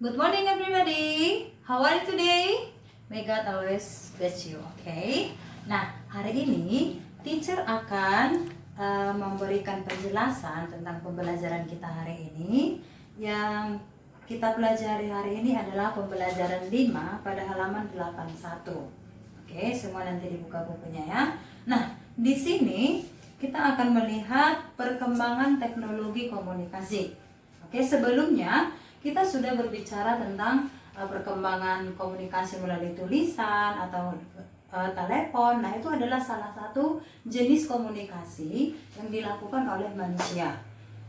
Good morning everybody. How are you today? May God always bless you. Okay. Nah, hari ini teacher akan memberikan penjelasan tentang pembelajaran kita hari ini. Yang kita pelajari hari ini adalah pembelajaran 5 pada halaman 81. Oke, semua nanti dibuka bukunya ya. Nah, di sini kita akan melihat perkembangan teknologi komunikasi. Oke, sebelumnya kita sudah berbicara tentang perkembangan komunikasi melalui tulisan atau telepon. Nah, itu adalah salah satu jenis komunikasi yang dilakukan oleh manusia.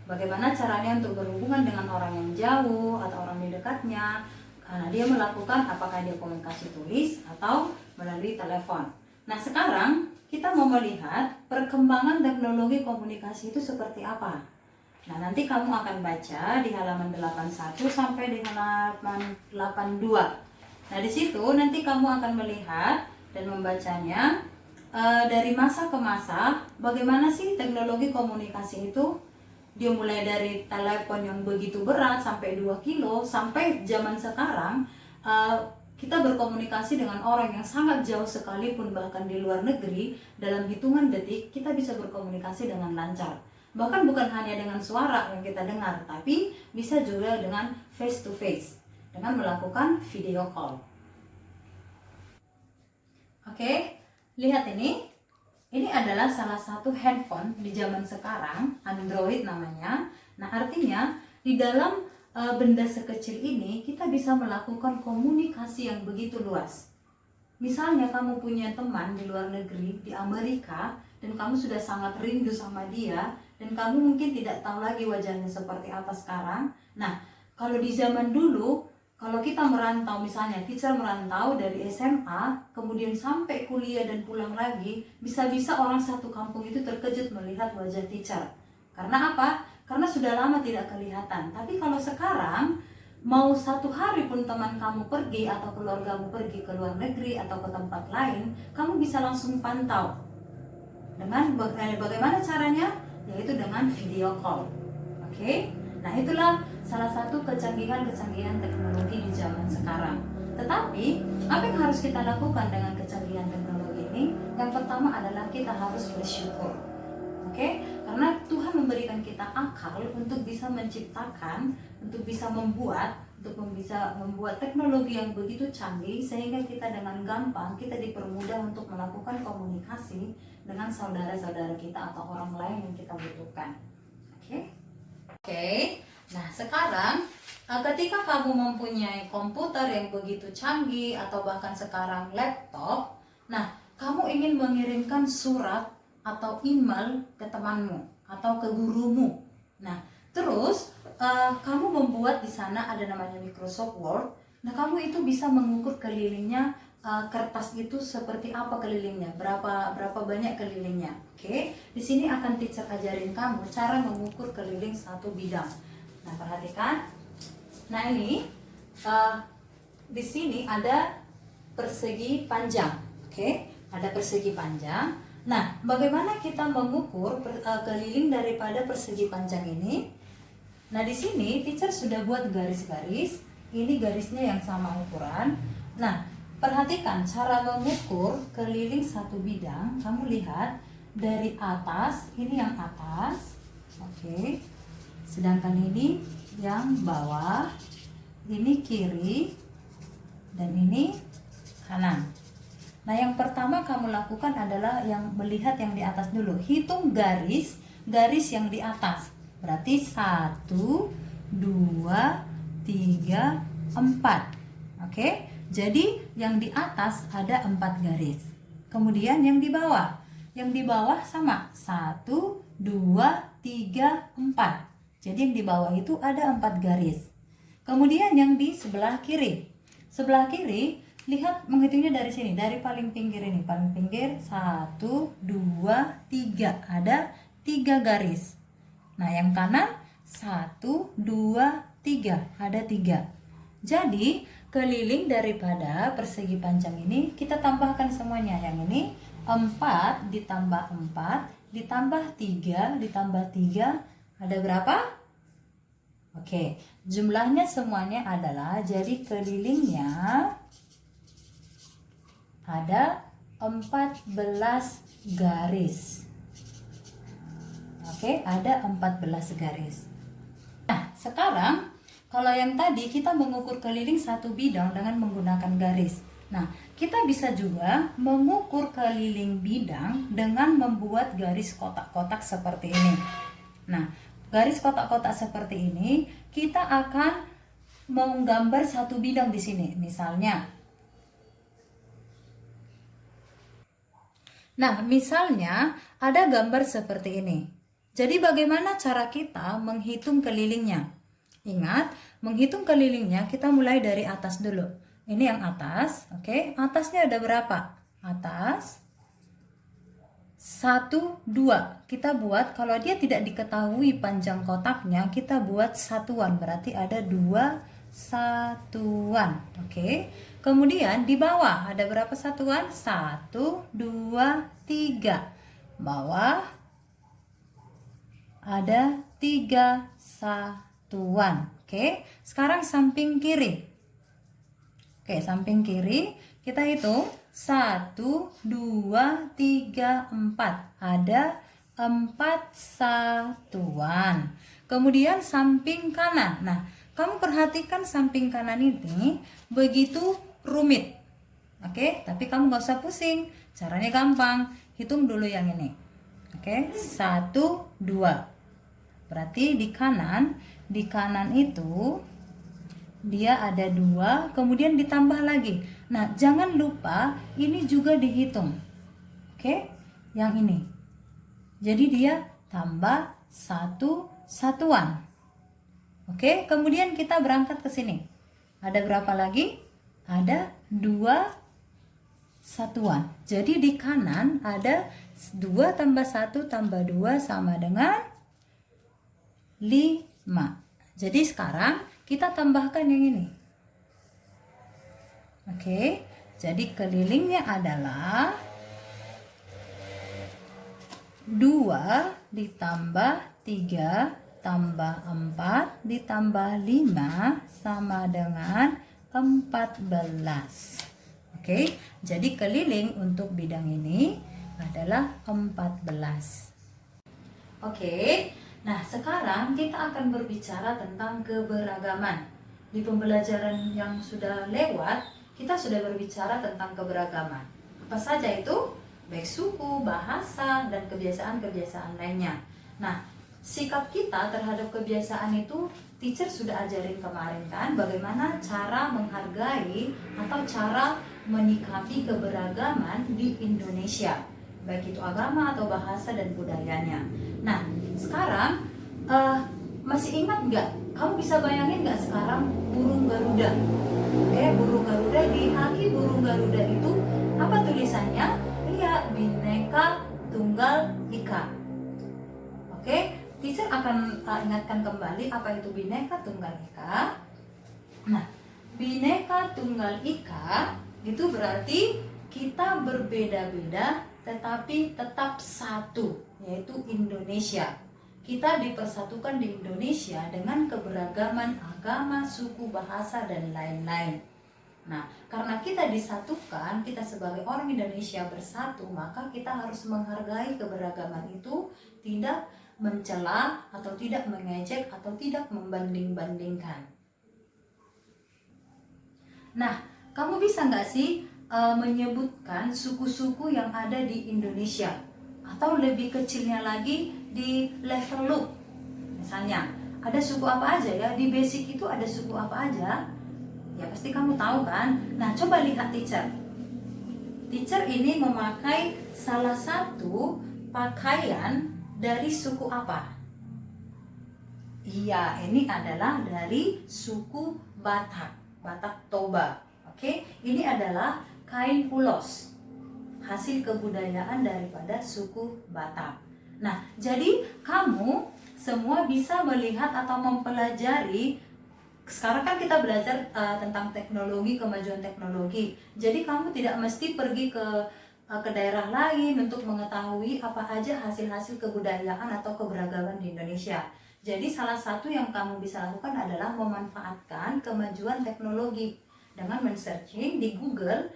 Bagaimana caranya untuk berhubungan dengan orang yang jauh atau orang di dekatnya. Nah, dia melakukan apakah dia komunikasi tulis atau melalui telepon. Nah, sekarang kita mau melihat perkembangan teknologi komunikasi itu seperti apa. Nah, nanti kamu akan baca di halaman 81 sampai di halaman 82. Nah, di situ nanti kamu akan melihat dan membacanya dari masa ke masa, bagaimana sih teknologi komunikasi itu. Dia mulai dari telepon yang begitu berat sampai 2 kilo, sampai zaman sekarang kita berkomunikasi dengan orang yang sangat jauh sekalipun, bahkan di luar negeri, dalam hitungan detik kita bisa berkomunikasi dengan lancar. Bahkan bukan hanya dengan suara yang kita dengar, tapi bisa juga dengan face to face, dengan melakukan video call. Oke, lihat ini. Ini adalah salah satu handphone di zaman sekarang, Android namanya. Nah, artinya di dalam benda sekecil ini kita bisa melakukan komunikasi yang begitu luas. Misalnya kamu punya teman di luar negeri, di Amerika, dan kamu sudah sangat rindu sama dia, dan kamu mungkin tidak tahu lagi wajahnya seperti apa sekarang. Nah, kalau di zaman dulu, kalau kita merantau, misalnya teacher merantau dari SMA, kemudian sampai kuliah dan pulang lagi, bisa-bisa orang satu kampung itu terkejut melihat wajah teacher. Karena apa? Karena sudah lama tidak kelihatan. Tapi kalau sekarang, mau satu hari pun teman kamu pergi atau keluargamu pergi ke luar negeri atau ke tempat lain, kamu bisa langsung pantau. Dengan bagaimana caranya? Yaitu dengan video call. Oke? Nah, itulah salah satu kecanggihan-kecanggihan teknologi di zaman sekarang. Tetapi, apa yang harus kita lakukan dengan kecanggihan teknologi ini? Yang pertama adalah kita harus bersyukur. Oke? Karena Tuhan memberikan kita akal untuk bisa menciptakan, untuk bisa membuat teknologi yang begitu canggih, sehingga kita dengan gampang kita dipermudah untuk melakukan komunikasi dengan saudara-saudara kita atau orang lain yang kita butuhkan. Oke. Nah, sekarang ketika kamu mempunyai komputer yang begitu canggih atau bahkan sekarang laptop, nah, kamu ingin mengirimkan surat atau email ke temanmu atau ke gurumu. Nah, terus kamu membuat di sana ada namanya Microsoft Word. Nah, kamu itu bisa mengukur kelilingnya kertas itu seperti apa kelilingnya, berapa banyak kelilingnya. Oke, di sini akan teacher ajarin kamu cara mengukur keliling satu bidang. Nah, perhatikan. Nah, ini di sini ada persegi panjang. Oke, ada persegi panjang. Nah, bagaimana kita mengukur keliling daripada persegi panjang ini? Nah, di sini teacher sudah buat garis-garis. Ini garisnya yang sama ukuran. Nah, perhatikan cara mengukur keliling satu bidang. Kamu lihat dari atas, ini yang atas. Oke. Sedangkan ini yang bawah. Ini kiri dan ini kanan. Nah, yang pertama kamu lakukan adalah yang melihat yang di atas dulu. Hitung garis yang di atas. Berarti 1, 2, 3, 4. Oke? Jadi yang di atas ada 4 garis. Kemudian yang di bawah. Yang di bawah sama. 1, 2, 3, 4. Jadi yang di bawah itu ada 4 garis. Kemudian yang di sebelah kiri. Sebelah kiri, lihat menghitungnya dari sini. Dari paling pinggir ini. Paling pinggir 1, 2, 3. Ada 3 garis. Nah, yang kanan 1, 2, 3. Ada 3. Jadi, keliling daripada persegi panjang ini kita tambahkan semuanya. Yang ini 4 ditambah 4 ditambah 3 ditambah 3 ada berapa? Oke, jumlahnya semuanya adalah, jadi kelilingnya ada 14 garis. Oke, ada 14 garis. Nah, sekarang kalau yang tadi kita mengukur keliling satu bidang dengan menggunakan garis. Nah, kita bisa juga mengukur keliling bidang dengan membuat garis kotak-kotak seperti ini. Nah, garis kotak-kotak seperti ini kita akan menggambar satu bidang di sini. Misalnya ada gambar seperti ini. Jadi bagaimana cara kita menghitung kelilingnya? Ingat, menghitung kelilingnya kita mulai dari atas dulu. Ini yang atas, oke? Atasnya ada berapa? Atas 1, 2. Kita buat, kalau dia tidak diketahui panjang kotaknya, kita buat satuan, berarti ada 2 satuan. Oke. Kemudian di bawah ada berapa satuan? 1, 2, 3. Bawah ada 3 satuan. Oke. Sekarang samping kiri. Oke, samping kiri kita hitung 1, 2, 3, 4. Ada 4 satuan. Kemudian samping kanan. Nah, kamu perhatikan samping kanan ini begitu rumit. Oke, tapi kamu gak usah pusing. Caranya gampang. Hitung dulu yang ini. Oke, 1, 2. Berarti di kanan itu dia ada 2, kemudian ditambah lagi. Nah, jangan lupa ini juga dihitung. Oke, yang ini. Jadi dia tambah 1 satuan. Oke, kemudian kita berangkat ke sini. Ada berapa lagi? Ada 2 satuan. Jadi di kanan ada 2 tambah 1 tambah 2 sama dengan 5. Jadi sekarang kita tambahkan yang ini. Oke, jadi kelilingnya adalah 2 ditambah 3 tambah 4 ditambah 5 sama dengan 14. Oke, jadi keliling untuk bidang ini adalah 14. Oke, nah sekarang kita akan berbicara tentang keberagaman. Di pembelajaran yang sudah lewat, kita sudah berbicara tentang keberagaman. Apa saja itu? Baik suku, bahasa, dan kebiasaan-kebiasaan lainnya. Nah, sikap kita terhadap kebiasaan itu teacher sudah ajarin kemarin kan, bagaimana cara menghargai atau cara menyikapi keberagaman di Indonesia, baik itu agama atau bahasa dan budayanya. Nah, sekarang masih ingat nggak? Kamu bisa bayangin nggak sekarang burung Garuda? Oke, burung Garuda, di kaki burung Garuda itu apa tulisannya? Iya, Bhinneka Tunggal Ika. Oke, teacher akan ingatkan kembali apa itu Bhinneka Tunggal Ika. Nah, Bhinneka Tunggal Ika itu berarti kita berbeda-beda tetapi tetap satu, yaitu Indonesia. Kita dipersatukan di Indonesia dengan keberagaman agama, suku, bahasa, dan lain-lain. Nah, karena kita disatukan, kita sebagai orang Indonesia bersatu, maka kita harus menghargai keberagaman itu, tidak mencela atau tidak mengejek atau tidak membanding-bandingkan. Nah, kamu bisa nggak sih menyebutkan suku-suku yang ada di Indonesia? Atau lebih kecilnya lagi di level lu. Misalnya, ada suku apa aja ya? Di basic itu ada suku apa aja? Ya pasti kamu tahu kan? Nah, coba lihat teacher. Teacher ini memakai salah satu pakaian dari suku apa? Iya, ini adalah dari suku Batak, Batak Toba. Oke, ini adalah kain ulos, hasil kebudayaan daripada suku Batak. Nah, jadi kamu semua bisa melihat atau mempelajari. Sekarang kan kita belajar tentang teknologi, kemajuan teknologi. Jadi kamu tidak mesti pergi ke daerah lain untuk mengetahui apa aja hasil-hasil kebudayaan atau keberagaman di Indonesia. Jadi salah satu yang kamu bisa lakukan adalah memanfaatkan kemajuan teknologi dengan men-searching di Google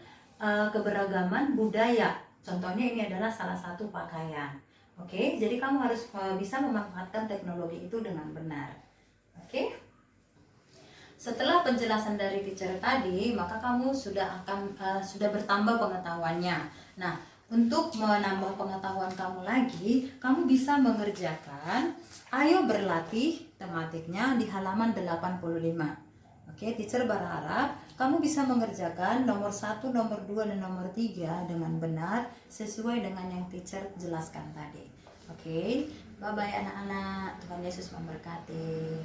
keberagaman budaya. Contohnya ini adalah salah satu pakaian. Oke, jadi kamu harus bisa memanfaatkan teknologi itu dengan benar. Oke. Setelah penjelasan dari teacher tadi, maka kamu sudah bertambah pengetahuannya. Nah, untuk menambah pengetahuan kamu lagi, kamu bisa mengerjakan ayo berlatih tematiknya di halaman 85. Oke, teacher berharap kamu bisa mengerjakan nomor 1, nomor 2, dan nomor 3 dengan benar sesuai dengan yang teacher jelaskan tadi. Oke, bye-bye anak-anak. Tuhan Yesus memberkati.